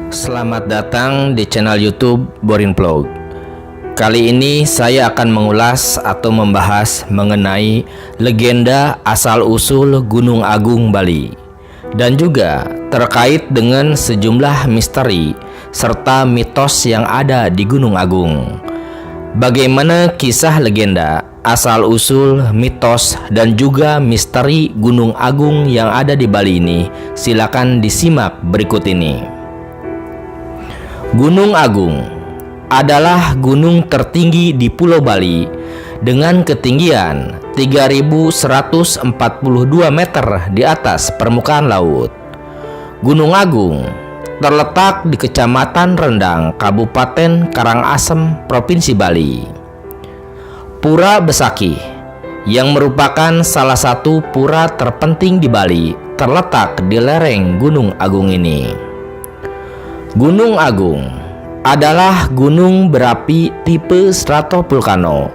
Selamat datang di channel YouTube Borin Vlog. Kali ini saya akan mengulas atau membahas mengenai legenda asal-usul Gunung Agung Bali dan juga terkait dengan sejumlah misteri serta mitos yang ada di Gunung Agung. Bagaimana kisah legenda, asal-usul, mitos, dan juga misteri Gunung Agung yang ada di Bali ini? Silakan disimak berikut ini. Gunung Agung adalah gunung tertinggi di Pulau Bali dengan ketinggian 3.142 meter di atas permukaan laut. Gunung Agung terletak di Kecamatan Rendang, Kabupaten Karangasem, Provinsi Bali. Pura Besaki, yang merupakan salah satu pura terpenting di Bali, terletak di lereng Gunung Agung ini. Gunung Agung adalah gunung berapi tipe stratopulkano.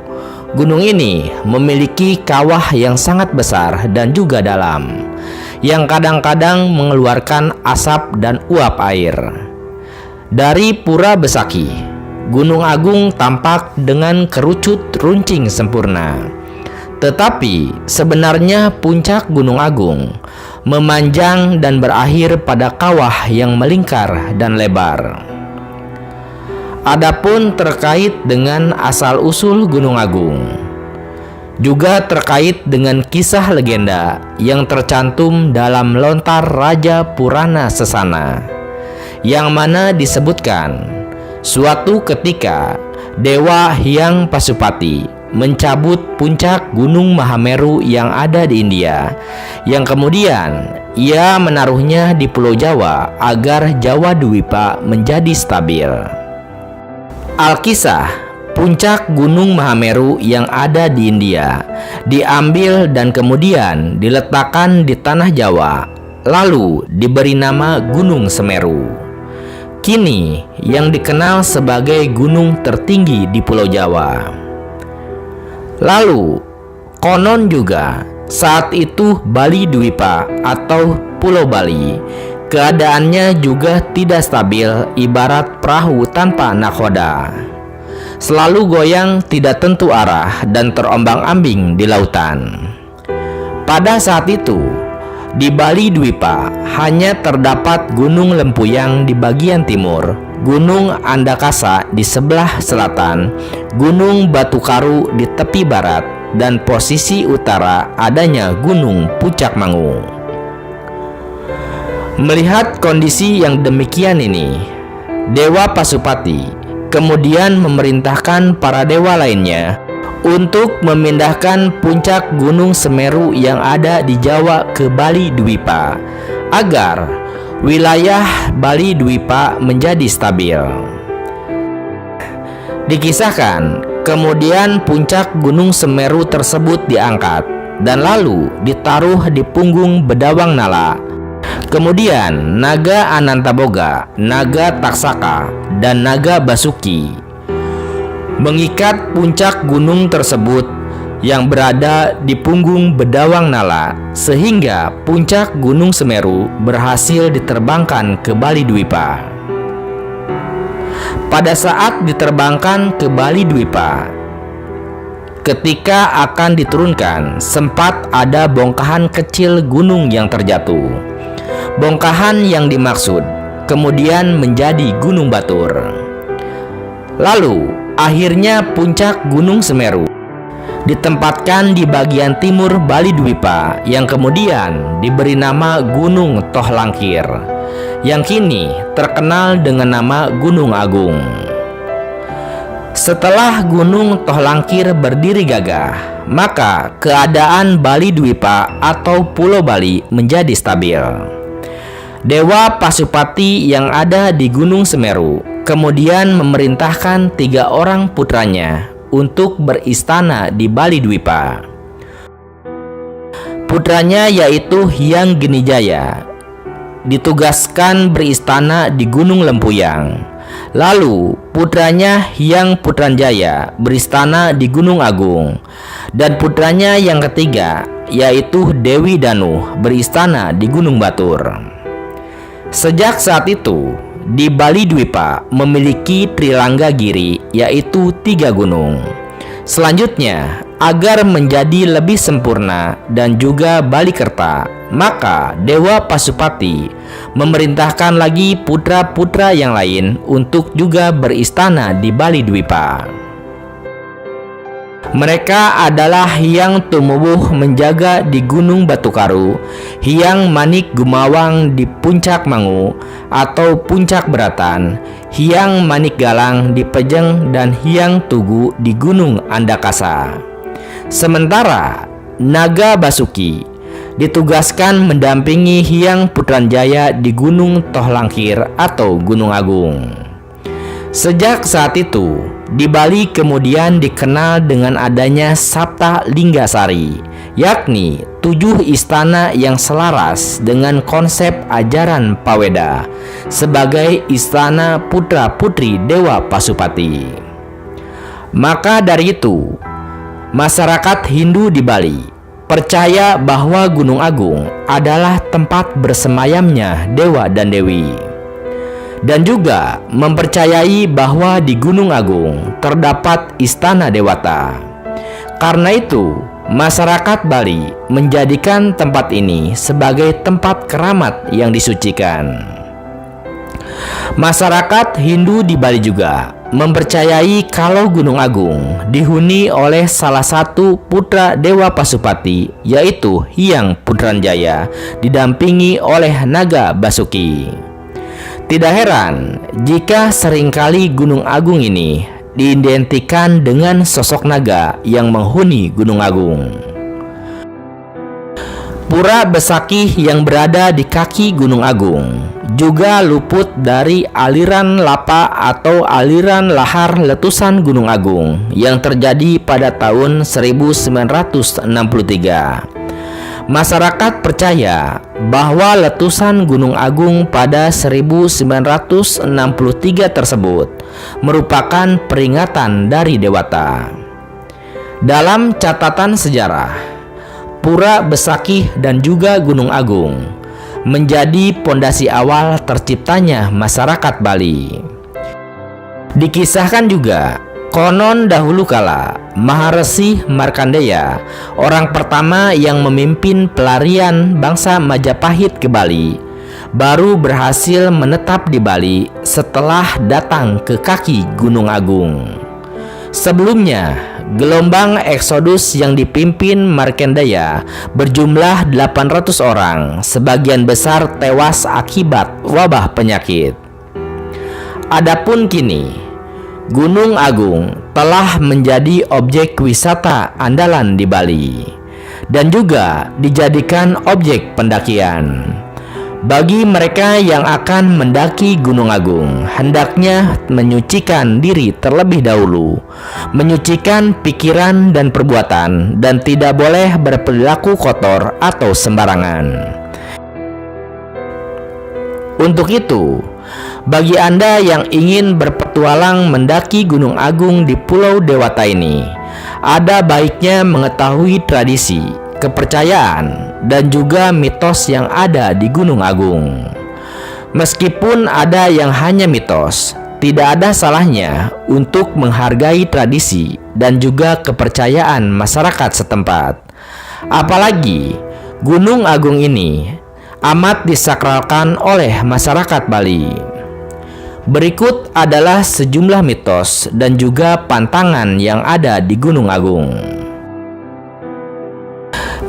Gunung ini memiliki kawah yang sangat besar dan juga dalam, yang kadang-kadang mengeluarkan asap dan uap air. Dari Pura Besaki, Gunung Agung tampak dengan kerucut runcing sempurna. Tetapi sebenarnya puncak Gunung Agung memanjang dan berakhir pada kawah yang melingkar dan lebar. Adapun terkait dengan asal-usul Gunung Agung, juga terkait dengan kisah legenda yang tercantum dalam Lontar Raja Purana Sesana, yang mana disebutkan suatu ketika Dewa Hyang Pasupati mencabut puncak Gunung Mahameru yang ada di India, yang kemudian ia menaruhnya di Pulau Jawa agar Jawa Dwipa menjadi stabil. Alkisah puncak Gunung Mahameru yang ada di India diambil dan kemudian diletakkan di tanah Jawa, lalu diberi nama Gunung Semeru. Kini yang dikenal sebagai gunung tertinggi di Pulau Jawa. Lalu, konon juga saat itu Bali Dwipa atau Pulau Bali keadaannya juga tidak stabil, ibarat perahu tanpa nakhoda. Selalu goyang, tidak tentu arah, dan terombang-ambing di lautan. Pada saat itu, di Bali Dwipa hanya terdapat Gunung Lempuyang di bagian timur, Gunung Andakasa di sebelah selatan, Gunung Batu Karu di tepi barat, dan posisi utara adanya Gunung Pucak Mangu. Melihat kondisi yang demikian ini, Dewa Pasupati kemudian memerintahkan para dewa lainnya untuk memindahkan puncak Gunung Semeru yang ada di Jawa ke Bali Dwipa agar wilayah Bali Dwipa menjadi stabil. Dikisahkan kemudian puncak Gunung Semeru tersebut diangkat dan lalu ditaruh di punggung Bedawang Nala. Kemudian Naga Anantaboga, Naga Taksaka, dan Naga Basuki mengikat puncak gunung tersebut yang berada di punggung Bedawang Nala, sehingga puncak Gunung Semeru berhasil diterbangkan ke Bali Dwipa. Pada saat diterbangkan ke Bali Dwipa, ketika akan diturunkan, sempat ada bongkahan kecil gunung yang terjatuh. Bongkahan yang dimaksud kemudian menjadi Gunung Batur. Lalu, akhirnya puncak Gunung Semeru ditempatkan di bagian timur Bali Dwipa yang kemudian diberi nama Gunung Tohlangkir, yang kini terkenal dengan nama Gunung Agung. Setelah Gunung Tohlangkir berdiri gagah, maka keadaan Bali Dwipa atau Pulau Bali menjadi stabil. Dewa Pasupati yang ada di Gunung Semeru kemudian memerintahkan 3 orang putranya untuk beristana di Bali Dwipa. Putranya yaitu Hyang Genijaya ditugaskan beristana di Gunung Lempuyang. Lalu putranya Hyang Putranjaya beristana di Gunung Agung. Dan putranya yang ketiga yaitu Dewi Danuh beristana di Gunung Batur. Sejak saat itu, di Bali Dwipa memiliki Trilanggagiri, yaitu 3 gunung. Selanjutnya, agar menjadi lebih sempurna dan juga Balikerta, maka Dewa Pasupati memerintahkan lagi putra-putra yang lain untuk juga beristana di Bali Dwipa. Mereka adalah Hyang Tumbuh menjaga di Gunung Batukaru, Hyang Manik Gumawang di Puncak Mangu atau Puncak Beratan, Hyang Manik Galang di Pejeng, dan Hyang Tugu di Gunung Andakasa. Sementara Naga Basuki ditugaskan mendampingi Hyang Putranjaya di Gunung Tohlangkir atau Gunung Agung. Sejak saat itu, di Bali kemudian dikenal dengan adanya Sapta Linggasari, yakni 7 istana yang selaras dengan konsep ajaran Paweda sebagai istana putra-putri Dewa Pasupati. Maka dari itu, masyarakat Hindu di Bali percaya bahwa Gunung Agung adalah tempat bersemayamnya dewa dan dewi. Dan juga mempercayai bahwa di Gunung Agung terdapat istana Dewata. Karena itu, masyarakat Bali menjadikan tempat ini sebagai tempat keramat yang disucikan. Masyarakat Hindu di Bali juga mempercayai kalau Gunung Agung dihuni oleh salah satu putra Dewa Pasupati, yaitu Hyang Putranjaya, didampingi oleh Naga Basuki. Tidak heran jika seringkali Gunung Agung ini diidentikan dengan sosok naga yang menghuni Gunung Agung. Pura Besakih yang berada di kaki Gunung Agung juga luput dari aliran lapa atau aliran lahar letusan Gunung Agung yang terjadi pada tahun 1963. Masyarakat percaya bahwa letusan Gunung Agung pada 1963 tersebut merupakan peringatan dari Dewata. Dalam catatan sejarah, Pura Besakih dan juga Gunung Agung menjadi pondasi awal terciptanya masyarakat Bali. Dikisahkan juga, konon dahulu kala Maharesi Markandeya, orang pertama yang memimpin pelarian bangsa Majapahit ke Bali, baru berhasil menetap di Bali setelah datang ke kaki Gunung Agung. Sebelumnya, gelombang eksodus yang dipimpin Markandeya berjumlah 800 orang, sebagian besar tewas akibat wabah penyakit. Adapun kini, Gunung Agung telah menjadi objek wisata andalan di Bali dan juga dijadikan objek pendakian. Bagi mereka yang akan mendaki Gunung Agung, hendaknya menyucikan diri terlebih dahulu, menyucikan pikiran dan perbuatan, dan tidak boleh berperilaku kotor atau sembarangan. Untuk itu, bagi Anda yang ingin berpetualang mendaki Gunung Agung di Pulau Dewata ini, ada baiknya mengetahui tradisi, kepercayaan, dan juga mitos yang ada di Gunung Agung. Meskipun ada yang hanya mitos, tidak ada salahnya untuk menghargai tradisi dan juga kepercayaan masyarakat setempat. Apalagi Gunung Agung ini amat disakralkan oleh masyarakat Bali. Berikut adalah sejumlah mitos dan juga pantangan yang ada di Gunung Agung.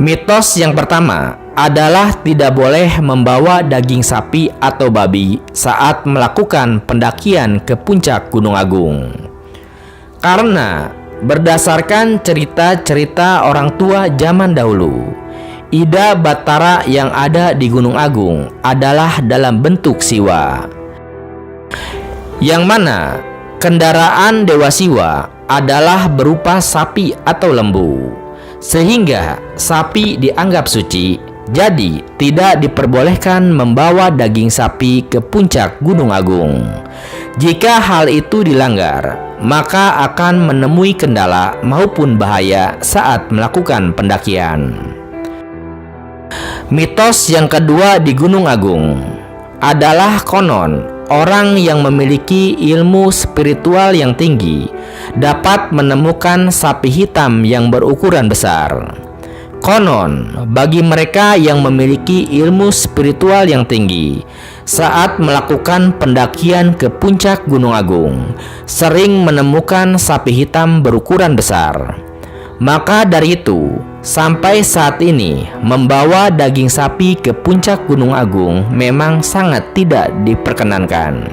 Mitos yang pertama adalah tidak boleh membawa daging sapi atau babi saat melakukan pendakian ke puncak Gunung Agung. Karena berdasarkan cerita-cerita orang tua zaman dahulu, Ida Batara yang ada di Gunung Agung adalah dalam bentuk siwa, yang mana kendaraan Dewa Siwa adalah berupa sapi atau lembu, sehingga sapi dianggap suci, jadi tidak diperbolehkan membawa daging sapi ke puncak Gunung Agung. Jika hal itu dilanggar, maka akan menemui kendala maupun bahaya saat melakukan pendakian. Mitos yang kedua di Gunung Agung adalah konon orang yang memiliki ilmu spiritual yang tinggi dapat menemukan sapi hitam yang berukuran besar. Konon, bagi mereka yang memiliki ilmu spiritual yang tinggi, saat melakukan pendakian ke puncak Gunung Agung, sering menemukan sapi hitam berukuran besar. Maka dari itu, sampai saat ini, membawa daging sapi ke puncak Gunung Agung memang sangat tidak diperkenankan.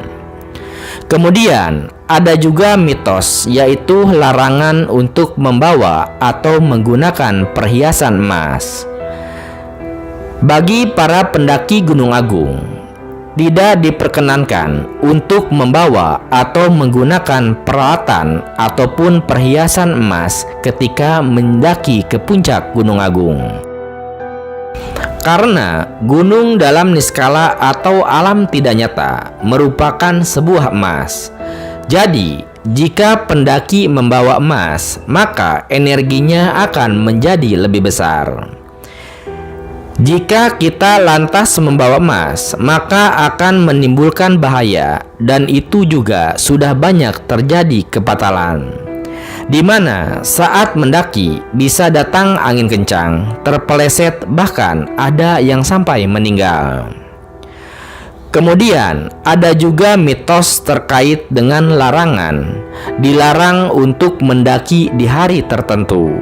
Kemudian, ada juga mitos, yaitu larangan untuk membawa atau menggunakan perhiasan emas. Bagi para pendaki Gunung Agung, tidak diperkenankan untuk membawa atau menggunakan peralatan ataupun perhiasan emas ketika mendaki ke puncak Gunung Agung. Karena gunung dalam niskala atau alam tidak nyata merupakan sebuah emas. Jadi, jika pendaki membawa emas, maka energinya akan menjadi lebih besar. Jika kita lantas membawa emas, maka akan menimbulkan bahaya, dan itu juga sudah banyak terjadi kebatalan, di mana saat mendaki bisa datang angin kencang, terpeleset, bahkan ada yang sampai meninggal. Kemudian ada juga mitos terkait dengan larangan, dilarang untuk mendaki di hari tertentu.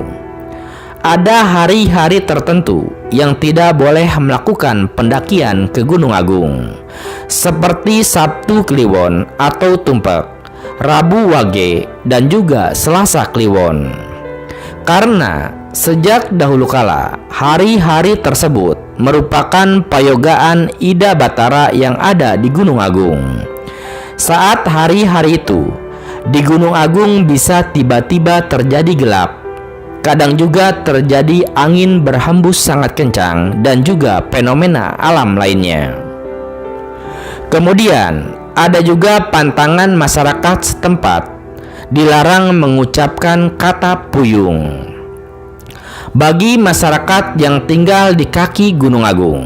Ada hari-hari tertentu yang tidak boleh melakukan pendakian ke Gunung Agung, seperti Sabtu Kliwon atau Tumpek, Rabu Wage, dan juga Selasa Kliwon. Karena sejak dahulu kala, hari-hari tersebut merupakan payogaan Ida Batara yang ada di Gunung Agung. Saat hari-hari itu, di Gunung Agung bisa tiba-tiba terjadi gelap. Kadang juga terjadi angin berhembus sangat kencang dan juga fenomena alam lainnya. Kemudian, ada juga pantangan masyarakat setempat, dilarang mengucapkan kata puyung. Bagi masyarakat yang tinggal di kaki Gunung Agung,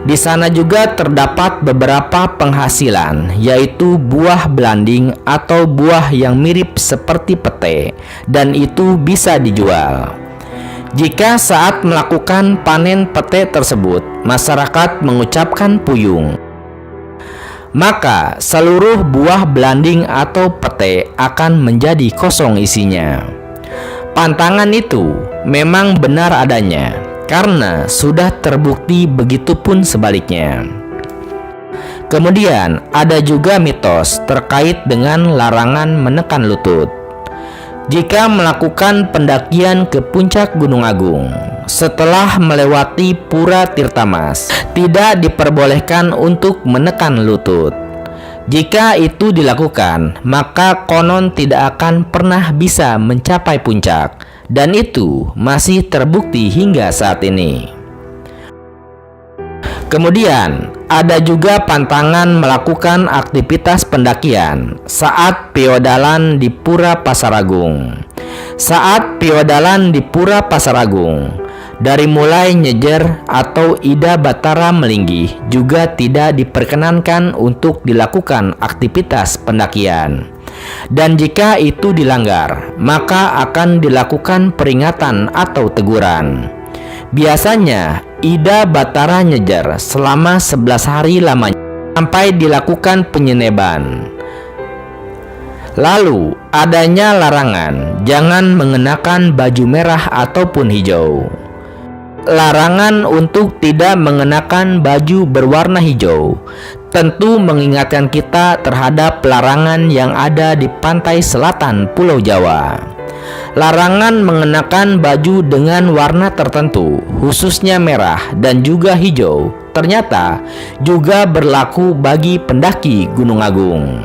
di sana juga terdapat beberapa penghasilan, yaitu buah belanding atau buah yang mirip seperti pete, dan itu bisa dijual. Jika saat melakukan panen pete tersebut, masyarakat mengucapkan puyung, maka seluruh buah belanding atau pete akan menjadi kosong isinya. Pantangan itu memang benar adanya, karena sudah terbukti, begitupun sebaliknya. Kemudian ada juga mitos terkait dengan larangan menekan lutut. Jika melakukan pendakian ke puncak Gunung Agung, setelah melewati Pura Tirtamas, tidak diperbolehkan untuk menekan lutut. Jika itu dilakukan, maka konon tidak akan pernah bisa mencapai puncak, dan itu masih terbukti hingga saat ini. Kemudian, ada juga pantangan melakukan aktivitas pendakian saat piodalan di Pura Pasaragung. Saat piodalan di Pura Pasaragung, dari mulai Nyejer atau Ida Batara melinggih juga tidak diperkenankan untuk dilakukan aktivitas pendakian. Dan jika itu dilanggar, maka akan dilakukan peringatan atau teguran. Biasanya Ida Batara Nyejer selama 11 hari lamanya sampai dilakukan penyeneban. Lalu adanya larangan jangan mengenakan baju merah ataupun hijau. Larangan untuk tidak mengenakan baju berwarna hijau tentu mengingatkan kita terhadap larangan yang ada di pantai selatan Pulau Jawa. Larangan mengenakan baju dengan warna tertentu, khususnya merah dan juga hijau, ternyata juga berlaku bagi pendaki Gunung Agung.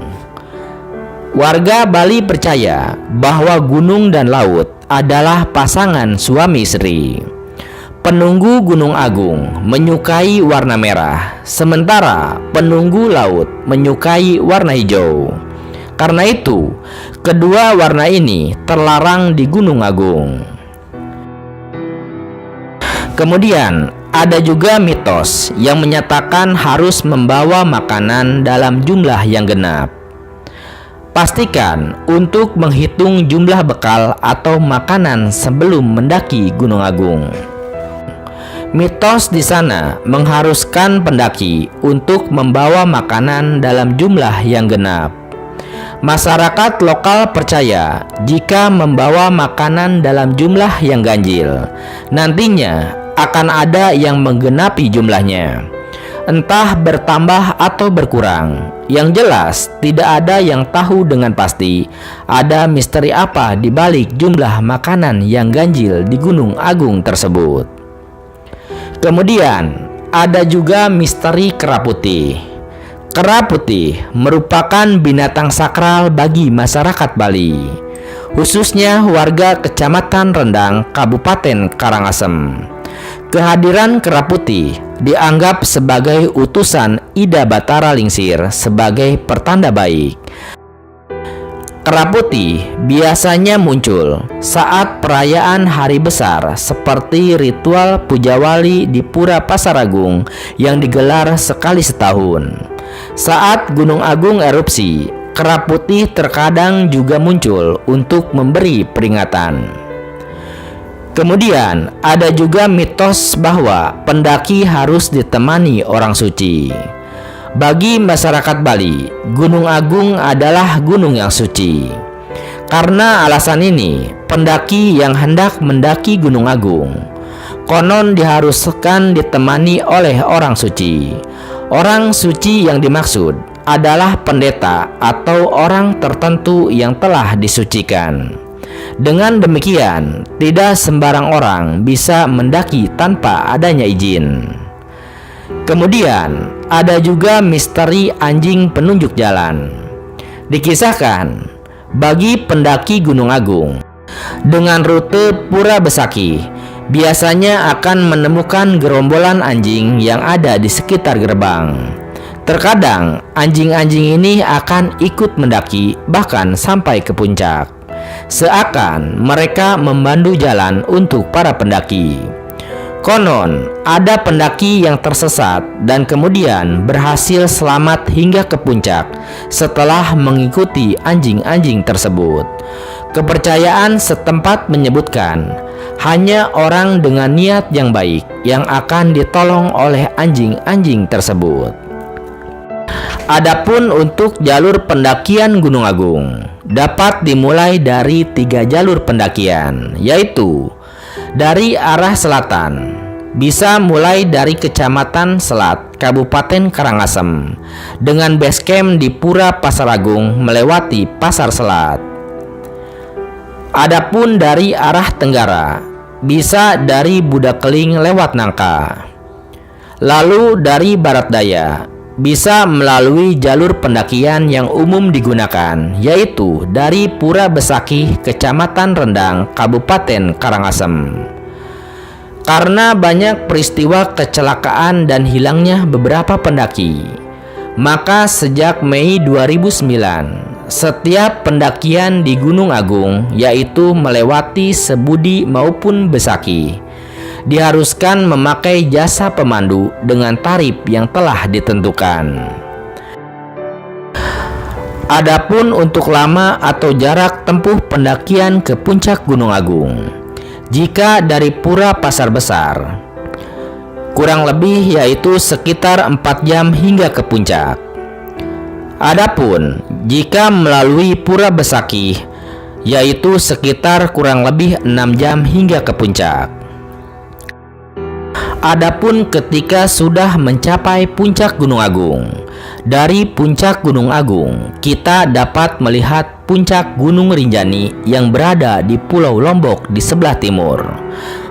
Warga Bali percaya bahwa gunung dan laut adalah pasangan suami istri. Penunggu Gunung Agung menyukai warna merah, sementara penunggu laut menyukai warna hijau. Karena itu, kedua warna ini terlarang di Gunung Agung. Kemudian, ada juga mitos yang menyatakan harus membawa makanan dalam jumlah yang genap. Pastikan untuk menghitung jumlah bekal atau makanan sebelum mendaki Gunung Agung. Mitos di sana mengharuskan pendaki untuk membawa makanan dalam jumlah yang genap. Masyarakat lokal percaya jika membawa makanan dalam jumlah yang ganjil, nantinya akan ada yang menggenapi jumlahnya, entah bertambah atau berkurang. Yang jelas, tidak ada yang tahu dengan pasti ada misteri apa di balik jumlah makanan yang ganjil di Gunung Agung tersebut. Kemudian, ada juga misteri kera putih. Kera putih merupakan binatang sakral bagi masyarakat Bali, khususnya warga Kecamatan Rendang, Kabupaten Karangasem. Kehadiran kera putih dianggap sebagai utusan Ida Batara Lingsir sebagai pertanda baik. Kera putih biasanya muncul saat perayaan hari besar seperti ritual Puja Wali di Pura Pasaragung yang digelar sekali setahun. Saat Gunung Agung erupsi, kera putih terkadang juga muncul untuk memberi peringatan. Kemudian ada juga mitos bahwa pendaki harus ditemani orang suci. Bagi masyarakat Bali, Gunung Agung adalah gunung yang suci. Karena alasan ini, pendaki yang hendak mendaki Gunung Agung konon diharuskan ditemani oleh orang suci. Orang suci yang dimaksud adalah pendeta atau orang tertentu yang telah disucikan. Dengan demikian, tidak sembarang orang bisa mendaki tanpa adanya izin. Kemudian, ada juga misteri anjing penunjuk jalan. Dikisahkan, bagi pendaki Gunung Agung dengan rute Pura Besaki, biasanya akan menemukan gerombolan anjing yang ada di sekitar gerbang. Terkadang, anjing-anjing ini akan ikut mendaki bahkan sampai ke puncak. Seakan mereka memandu jalan untuk para pendaki. Konon, ada pendaki yang tersesat dan kemudian berhasil selamat hingga ke puncak setelah mengikuti anjing-anjing tersebut. Kepercayaan setempat menyebutkan hanya orang dengan niat yang baik yang akan ditolong oleh anjing-anjing tersebut. Adapun untuk jalur pendakian Gunung Agung dapat dimulai dari 3 jalur pendakian, yaitu dari arah selatan, bisa mulai dari Kecamatan Selat, Kabupaten Karangasem, dengan base camp di Pura Pasaragung melewati Pasar Selat. Adapun dari arah tenggara, bisa dari Budakeling lewat Nangka. Lalu dari barat daya, bisa melalui jalur pendakian yang umum digunakan, yaitu dari Pura Besaki, Kecamatan Rendang, Kabupaten Karangasem. Karena banyak peristiwa kecelakaan dan hilangnya beberapa pendaki, maka sejak Mei 2009, setiap pendakian di Gunung Agung, yaitu melewati Sebudi maupun Besaki, diharuskan memakai jasa pemandu dengan tarif yang telah ditentukan. Adapun untuk lama atau jarak tempuh pendakian ke puncak Gunung Agung, jika dari Pura Pasar Besar, kurang lebih yaitu sekitar 4 jam hingga ke puncak. Adapun jika melalui Pura Besaki, yaitu sekitar kurang lebih 6 jam hingga ke puncak. Adapun ketika sudah mencapai puncak Gunung Agung, dari puncak Gunung Agung kita dapat melihat puncak Gunung Rinjani yang berada di Pulau Lombok di sebelah timur.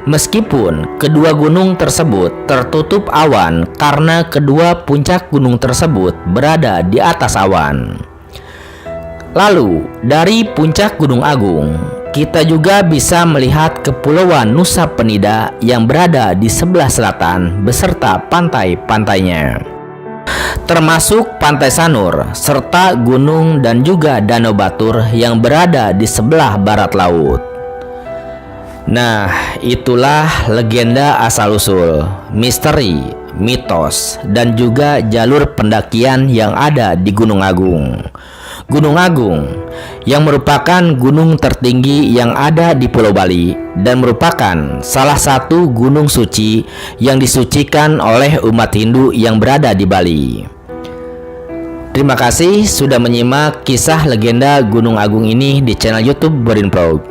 Meskipun kedua gunung tersebut tertutup awan karena kedua puncak gunung tersebut berada di atas awan. Lalu dari puncak Gunung Agung, kita juga bisa melihat Kepulauan Nusa Penida yang berada di sebelah selatan beserta pantai-pantainya, termasuk Pantai Sanur serta gunung dan juga Danau Batur yang berada di sebelah barat laut. Nah, itulah legenda asal-usul, misteri, mitos, dan juga jalur pendakian yang ada di Gunung Agung. Gunung Agung yang merupakan gunung tertinggi yang ada di Pulau Bali dan merupakan salah satu gunung suci yang disucikan oleh umat Hindu yang berada di Bali. Terima kasih sudah menyimak kisah legenda Gunung Agung ini di channel YouTube Borin Vlog.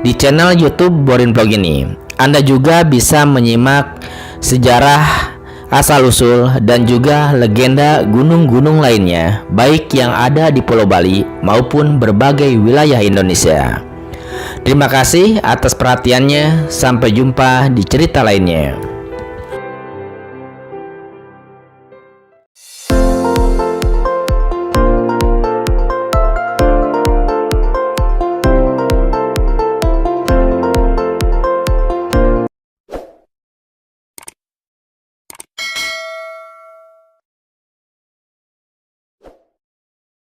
Di channel YouTube Borin Vlog ini, Anda juga bisa menyimak sejarah asal-usul dan juga legenda gunung-gunung lainnya, baik yang ada di Pulau Bali maupun berbagai wilayah Indonesia. Terima kasih atas perhatiannya. Sampai jumpa di cerita lainnya.